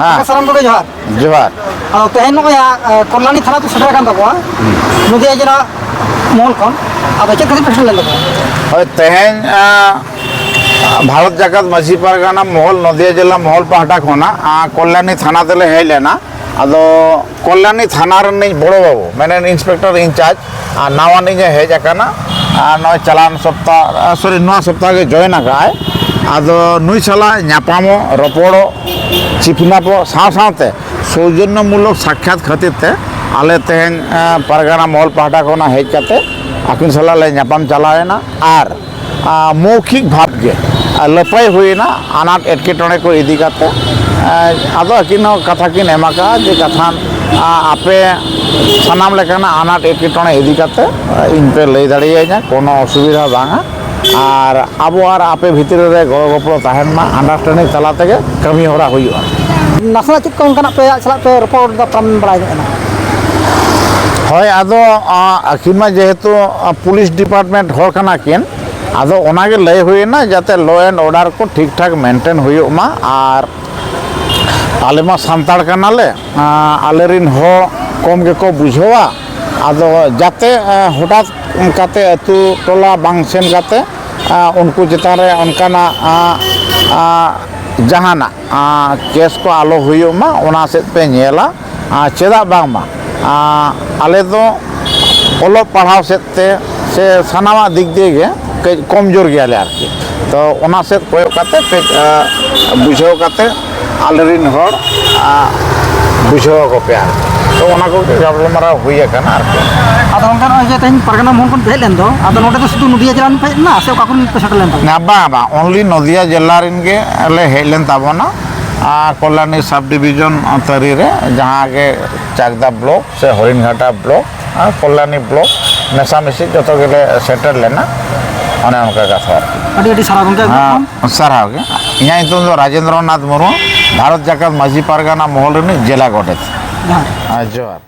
हाँ साराम को जोहार जोहार तेहन कल्याणी थाना तो सेटर तबा नदिया जिला महल खन अब चेक खातिर पेशल लेन हय तेहन भारत जाकत माझी पारगाना महल नदिया जिला महल पाहटा खोना कल्याणी थाना तेले हेज लेना अदो कल्याणी थाना रन बड़ो बाबू मैंने इंस्पेक्टर इंचार्ज नावा निजे हेज आकाना नय चलान सप्ताह सॉरी नवा सप्ताह के जॉइन आकाय अदो नुई साला न्यापामो रपोड़ो चिफनापो साथे सौजन्यमूलक साक्षात खातिर ते आले तेहन पारगाना महल पाहटा खोना हेज काते आकिन साला ले न्यापाम चलावेना आर मौखिक भाव के लपाई हुईना आनाट एटकेटोणे को इदी काते आदो आकिन कथा किन एमाका जे कथान आपे सानाम लेकाना आनाट एटकेटोणे इदी काते इन पे लई दाड़ियाइना कोनो असुविधा बांगा और आबो आर आपे भितर रे गड़ो गपड़ो ताहेन मा अंडरस्टैंडिंग तला तेगे कमी होरा हुईआ नासना चेक को उनका पे चला पे रिपोर्ट दा प्रम बड़ाई देना हय आदो आकिन मा जेहेतु पुलिस डिपार्टमेंट होर काना किन आदो ओनागे लय हुईना जाते लॉ एंड ऑर्डर को ठीक ठाक मेंटेन हुईमा और आले मा सांताड़ कानाले आले रिन हो कम के को बुझवा आदो जाते हठात काते अतु टोला बांग सेन काते उनको चितान रे उनकाना जहाना केस को आलो हुईमा ओना सेत पे नेला चेदा बांगमा आले दो ओलो पढ़ाव सेते से सानामा दिक दिए के कमजोर गया आरकी तो ओना सेत कोय काते बुझाव काते आलेरिन होड़ बुझाव को पे तो ओना को गलमारा हुई काना आरकी आदो उनका जे तेन परगना महल खन हेज लेन दो आदो नोटे तो शुधु नदिया जिला पे ना से का कोन पे सेटल लेन ना बा ओनली नदिया जिला रिन के ले हेज लेन ताबोना कल्याणी सब डिविजन तरी रे जहाँ के चाकदा ब्लॉक से हरिणघाटा ब्लॉक कल्याणी ब्लॉक मेसामेसी जो गेले सेटल लेना अने उनका कथा अडी सारा गंगे हाँ सारा के यहाँ तो राजेंद्र नाथ मुर्मू भारत जाकत माझी पारगाना महल जिला गोडेत जोहार।